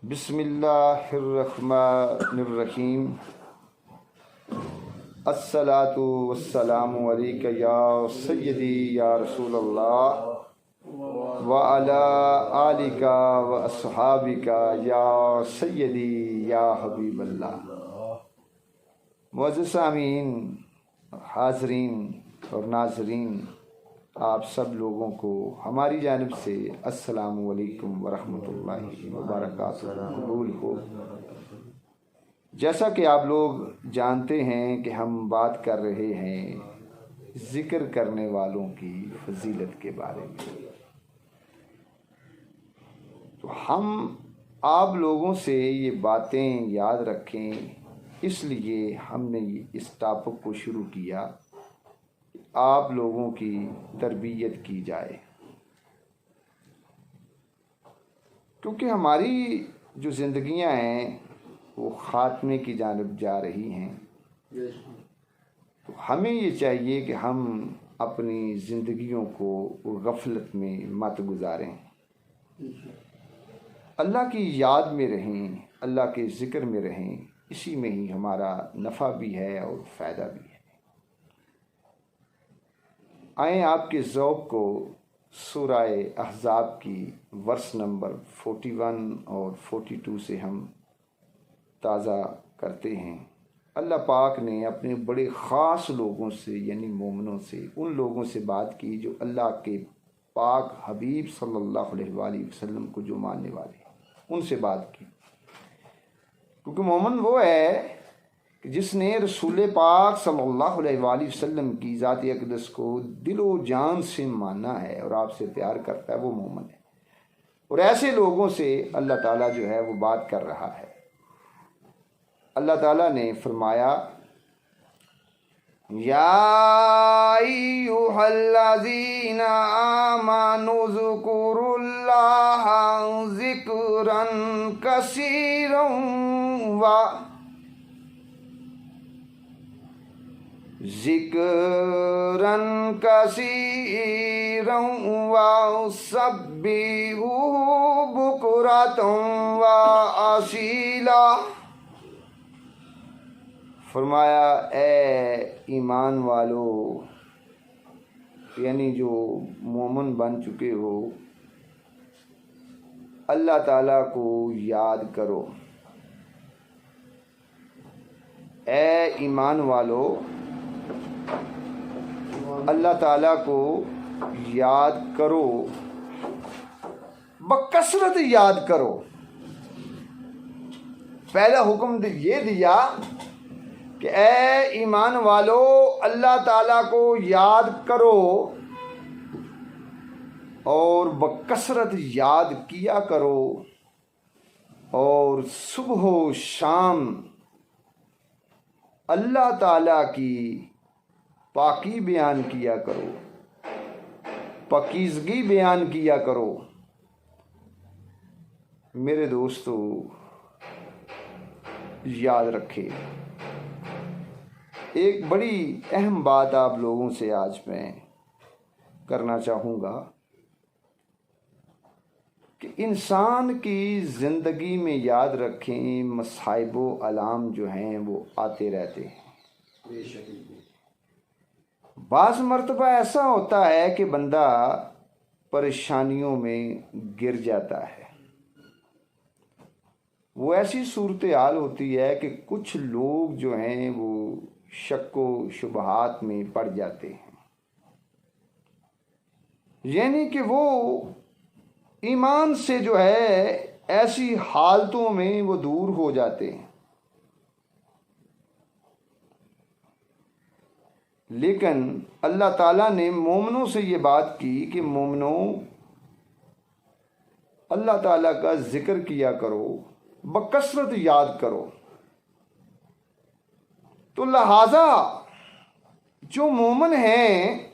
बिस्मिल्लाहिर्रहमानिर्रहीम। अस्सलातु वस्सलामु अलैका या सय्यदी या रसूलल्लाह व अला आलिका व अस्हाबिका या सय्यदी या हबीबल्लाह। मुअज़्ज़िज़ सामीन, हाज़रीन और नाज़रीन, आप सब लोगों को हमारी जानिब से अस्सलामु अलैकुम वरहमतुल्लाहि वबरकातुहू कबूल हो। जैसा कि आप लोग जानते हैं कि हम बात कर रहे हैं ज़िक्र करने वालों की फजीलत के बारे में, तो हम आप लोगों से ये बातें याद रखें, इसलिए हमने इस टॉपिक को शुरू किया, आप लोगों की तरबियत की जाए, क्योंकि हमारी जो ज़िंदगियां हैं वो ख़ात्मे की जानिब जा रही हैं। तो हमें ये चाहिए कि हम अपनी ज़िंदगियों को गफलत में मत गुजारें, अल्लाह की याद में रहें, अल्लाह के ज़िक्र में रहें। इसी में ही हमारा नफ़ा भी है और फ़ायदा भी है। आए आपके ज़ौक़ को सूराए अहज़ाब की वर्स नंबर 41 और 42 से हम ताज़ा करते हैं। अल्लाह पाक ने अपने बड़े ख़ास लोगों से यानी मोमिनों से, उन लोगों से बात की जो अल्लाह के पाक हबीब सल्लल्लाहु अलैहि वसल्लम को जो मानने वाले, उनसे बात की। क्योंकि मोमिन वो है कि जिसने रसूल पाक सल्लल्लाहु अलैहि वसल्लम की ज़ात अक़दस को दिलो जान से माना है और आपसे प्यार करता है, वो मोमिन है। और ऐसे लोगों से अल्लाह ताला जो है वो बात कर रहा है। अल्लाह ताला ने फरमाया, या अय्युहल्लज़ीना आमनु ज़ुकुरुल्लाह ज़िक्रन कसीरन व सब्बिहूहु बुकुरतन व असीला। फरमाया, ए ईमान वालो, यानी जो मोमिन बन चुके हो, अल्लाह ताला को याद करो। ए ईमान वालो, अल्लाह ताला को याद करो, बकसरत याद करो। पहला हुक्म ये दिया कि ए ईमान वालो, अल्लाह ताला को याद करो और बकसरत याद किया करो, और सुबह व शाम अल्लाह ताला की पाकी बयान किया करो, पाकीज़गी बयान किया करो। मेरे दोस्तों, याद रखें, एक बड़ी अहम बात आप लोगों से आज मैं करना चाहूँगा कि इंसान की ज़िंदगी में याद रखें, मसाइब व अलाम जो हैं वो आते रहते हैं। बाज़ मर्तबा ऐसा होता है कि बंदा परेशानियों में गिर जाता है। वो ऐसी सूरत हाल होती है कि कुछ लोग जो हैं वो शक व शुबहात में पड़ जाते हैं, यानी कि वो ईमान से जो है ऐसी हालतों में वो दूर हो जाते हैं। लेकिन अल्लाह ताला ने मोमिनों से ये बात की कि मोमिनों, अल्लाह ताला का जिक्र किया करो, बकसरत याद करो। तो लिहाजा जो मोमिन हैं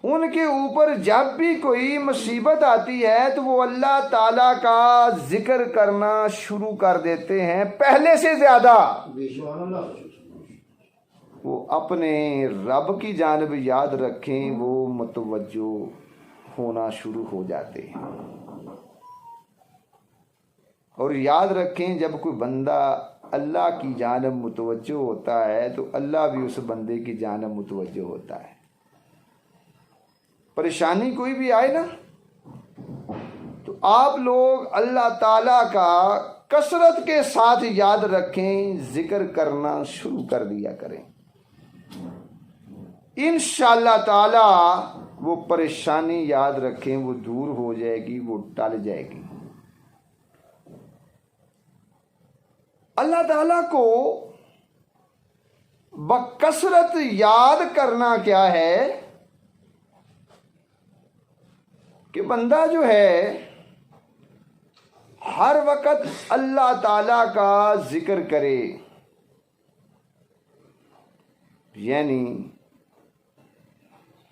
उनके ऊपर जब भी कोई मुसीबत आती है तो वो अल्लाह ताला का जिक्र करना शुरू कर देते हैं, पहले से ज़्यादा वो अपने रब की जानिब याद रखें, वो मुतवज्जो होना शुरू हो जाते हैं। और याद रखें, जब कोई बंदा अल्लाह की जानब मुतवज्जो होता है तो अल्लाह भी उस बंदे की जानब मुतवज्जो होता है। परेशानी कोई भी आए ना, तो आप लोग अल्लाह ताला का कसरत के साथ याद रखें, जिक्र करना शुरू कर दिया करें। इंशाअल्लाह ताला वो परेशानी याद रखें वो दूर हो जाएगी, वो टल जाएगी। अल्लाह ताला को बकसरत याद करना क्या है कि बंदा जो है हर वक्त अल्लाह ताला का जिक्र करे, यानी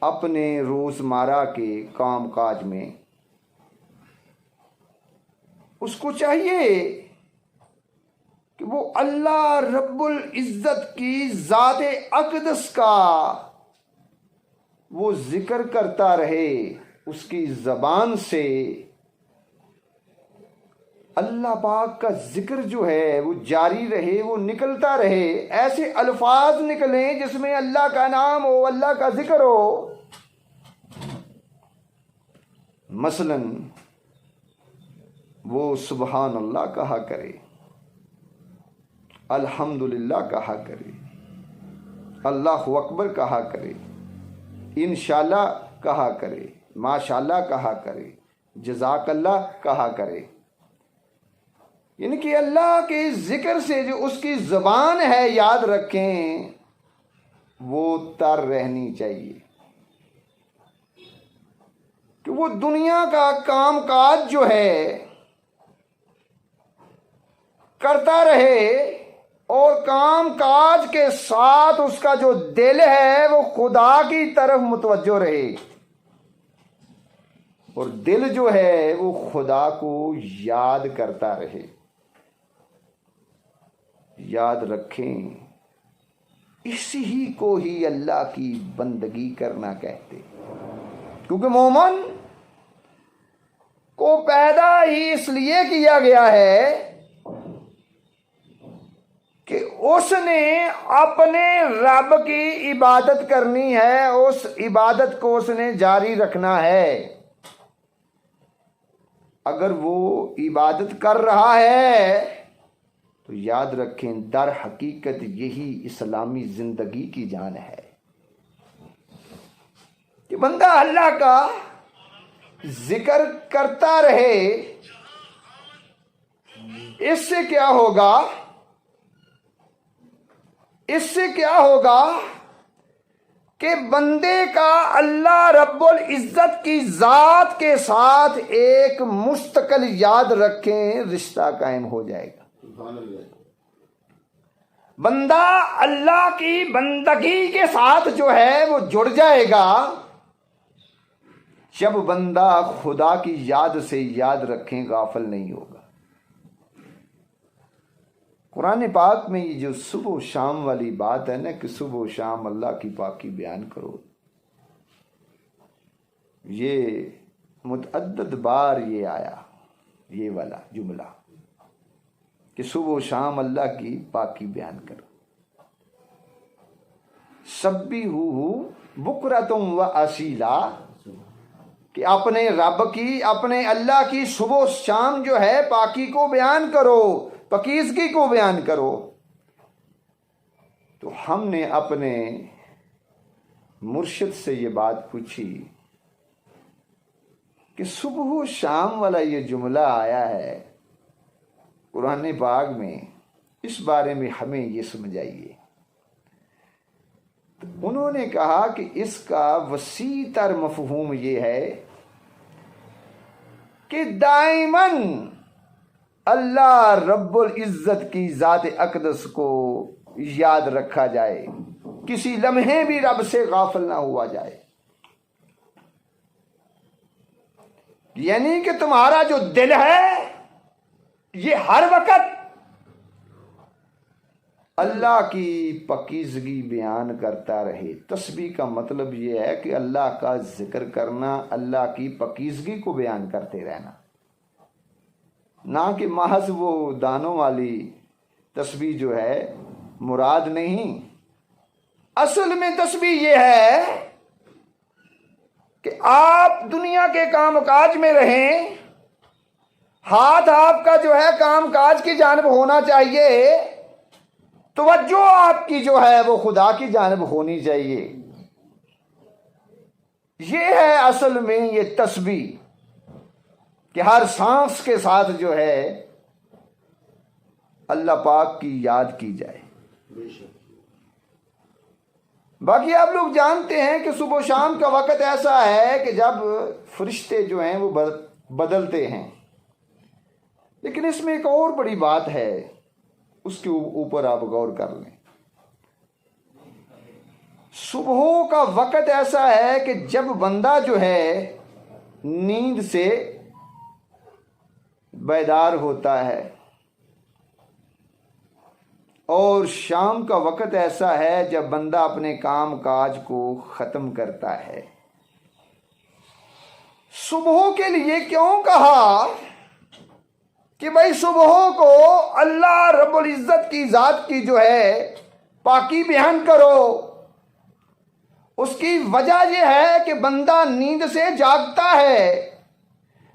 अपने रोजमर्रा के काम काज में उसको चाहिए कि वो अल्लाह रब्बुल इज्जत की ज़ाते अक़दस का वो जिक्र करता रहे, उसकी ज़बान से अल्लाह पाक का जिक्र जो है वो जारी रहे, वो निकलता रहे। ऐसे अल्फाज निकलें जिसमें अल्लाह का नाम हो, अल्लाह का जिक्र हो। मसलन वो सुबहान अल्लाह कहा करे, अल्हम्दुलिल्लाह कहा करे, अल्लाहु अकबर कहा करे, इंशाअल्लाह कहा करे, माशाअल्लाह कहा करे, जज़ाकल्लाह कहा करे। यानी कि अल्लाह के जिक्र से जो उसकी ज़बान है, याद रखें, वो तर रहनी चाहिए कि वो दुनिया का काम काज जो है करता रहे और काम काज के साथ उसका जो दिल है वो खुदा की तरफ मुतवज्जो रहे, और दिल जो है वो खुदा को याद करता रहे। याद रखें, इसी ही को ही अल्लाह की बंदगी करना कहते, क्योंकि मोमन को पैदा ही इसलिए किया गया है कि उसने अपने रब की इबादत करनी है, उस इबादत को उसने जारी रखना है। अगर वो इबादत कर रहा है तो याद रखें, दर हकीकत यही इस्लामी जिंदगी की जान है कि बंदा अल्लाह का जिक्र करता रहे। इससे क्या होगा, इससे क्या होगा कि बंदे का अल्लाह रब्बुल इज्जत की जात के साथ एक मुस्तकिल याद रखें रिश्ता कायम हो जाएगा। बंदा अल्लाह की बंदगी के साथ जो है वो जुड़ जाएगा। जब बंदा खुदा की याद से याद रखें, गाफिल नहीं होगा। कुरान पाक में ये जो सुबह शाम वाली बात है ना कि सुबह शाम अल्लाह की पाकी बयान करो, ये मुतअद्दिद बार ये आया, ये वाला जुमला कि सुबह शाम अल्लाह की पाकी बयान करो। सब्बिहू बुकरतुम व असीला, कि अपने रब की, अपने अल्लाह की सुबह शाम जो है पाकी को बयान करो, पकीज़गी को बयान करो। तो हमने अपने मुर्शिद से ये बात पूछी कि सुबह शाम वाला ये जुमला आया है कुरान पाक में, इस बारे में हमें ये समझाइए। तो उन्होंने कहा कि इसका वसी तर मफहूम ये है कि दाइमन अल्लाह रब्बुल इज्जत की ज़ात अक़दस को याद रखा जाए, किसी लम्हे भी रब से गाफिल ना हुआ जाए। यानी कि तुम्हारा जो दिल है ये हर वक्त अल्लाह की पकीज़गी बयान करता रहे। तस्बीह का मतलब ये है कि अल्लाह का जिक्र करना, अल्लाह की पकीज़गी को बयान करते रहना। ना कि महज वो दानों वाली तस्बीह जो है मुराद नहीं। असल में तस्बीह ये है कि आप दुनिया के कामकाज में रहें, हाथ आपका जो है कामकाज की जानिब होना चाहिए, तवज्जो आपकी जो है वो खुदा की जानिब होनी चाहिए। ये है असल में ये तस्बीह कि हर सांस के साथ जो है अल्लाह पाक की याद की जाए। बाकी आप लोग जानते हैं कि सुबह शाम का वक़्त ऐसा है कि जब फरिश्ते जो हैं वो बदलते हैं। लेकिन इसमें एक और बड़ी बात है, उसके ऊपर आप गौर कर लें। सुबह का वक़्त ऐसा है कि जब बंदा जो है नींद से बेदार होता है, और शाम का वक़्त ऐसा है जब बंदा अपने काम काज को ख़त्म करता है। सुबह के लिए क्यों कहा कि भाई सुबह को अल्लाह रब्बुल इज़्ज़त की ज़ात की जो है पाकी बयान करो? उसकी वजह यह है कि बंदा नींद से जागता है।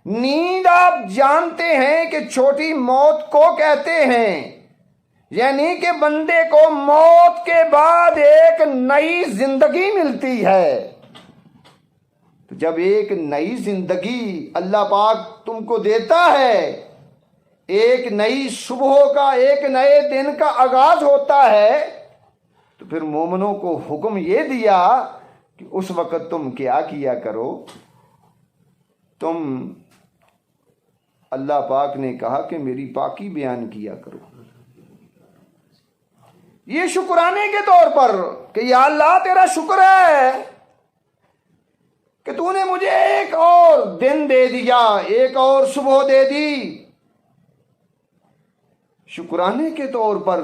नींद आप जानते हैं कि छोटी मौत को कहते हैं, यानी कि बंदे को मौत के बाद एक नई जिंदगी मिलती है। तो जब एक नई जिंदगी अल्लाह पाक तुमको देता है, एक नई सुबह का, एक नए दिन का आगाज होता है, तो फिर मोमिनों को हुक्म ये दिया कि उस वक़्त तुम क्या किया करो। तुम, अल्लाह पाक ने कहा कि मेरी पाकी बयान किया करो। ये शुक्राने के तौर पर कि या अल्लाह तेरा शुक्र है कि तूने मुझे एक और दिन दे दिया, एक और सुबह दे दी। शुक्राने के तौर पर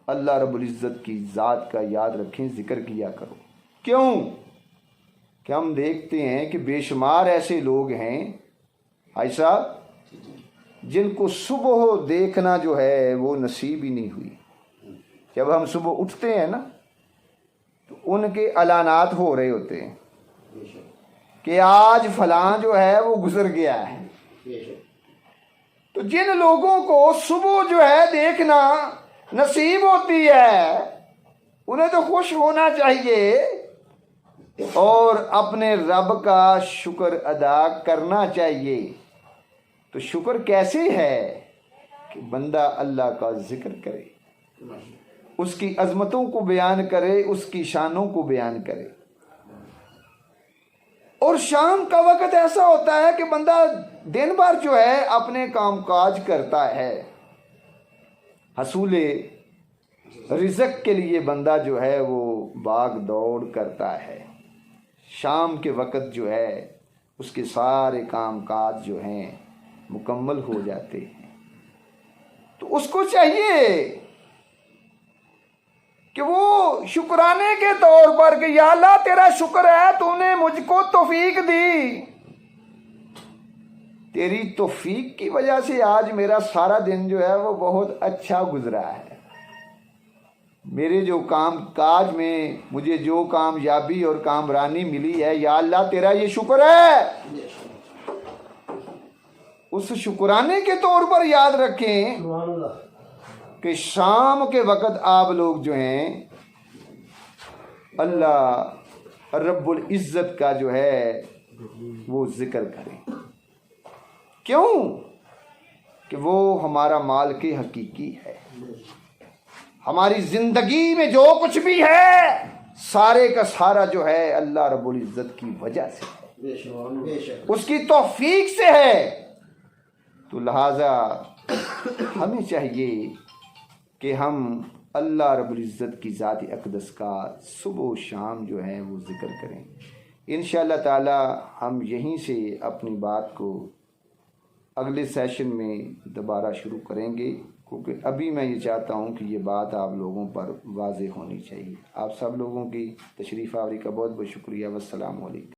अल्लाह रब्बुल इज़्ज़त की ज़ात का याद रखें, जिक्र किया करो। क्यों कि हम देखते हैं कि बेशुमार ऐसे लोग हैं भाई साहब जिनको सुबह देखना जो है वो नसीब ही नहीं हुई। जब हम सुबह उठते हैं ना तो उनके अलानात हो रहे होते हैं कि आज फलां जो है वो गुजर गया है। तो जिन लोगों को सुबह जो है देखना नसीब होती है, उन्हें तो खुश होना चाहिए और अपने रब का शुक्र अदा करना चाहिए। तो शुक्र कैसे है कि बंदा अल्लाह का जिक्र करे, उसकी अजमतों को बयान करे, उसकी शानों को बयान करे। और शाम का वक़्त ऐसा होता है कि बंदा दिन भर जो है अपने कामकाज करता है, हसूले रिज़्क़ के लिए बंदा जो है वो भाग दौड़ करता है। शाम के वक़्त जो है उसके सारे कामकाज जो हैं मुकम्मल हो जाते हैं। तो उसको चाहिए कि वो शुक्राने के तौर पर कि या अल्लाह तेरा शुक्र है तूने मुझको तौफीक दी, तेरी तौफीक की वजह से आज मेरा सारा दिन जो है वो बहुत अच्छा गुजरा है। मेरे जो काम काज में मुझे जो कामयाबी और कामरानी मिली है, या अल्लाह तेरा ये शुक्र है। उस शुक्राने के तौर पर याद रखें कि शाम के वक़्त आप लोग जो हैं अल्लाह रब्बुल इज़्ज़त का जो है वो जिक्र करें। क्यों कि वो हमारा मालिक हकीकी है। हमारी ज़िंदगी में जो कुछ भी है सारे का सारा जो है अल्लाह रब्बुल इज़्ज़त की वजह से है, उसकी तौफीक से है। तो लिहाजा हमें चाहिए कि हम अल्लाह रब्बुल इज़्ज़त की ज़ात अक़दस का सुबह शाम जो है वो ज़िक्र करें। इंशाअल्लाह ताला हम यहीं से अपनी बात को अगले सेशन में दोबारा शुरू करेंगे, क्योंकि अभी मैं ये चाहता हूँ कि ये बात आप लोगों पर वाज़ेह होनी चाहिए। आप सब लोगों की तशरीफ़ आवरी का बहुत बहुत शुक्रिया। वस्सलामु अलैकुम।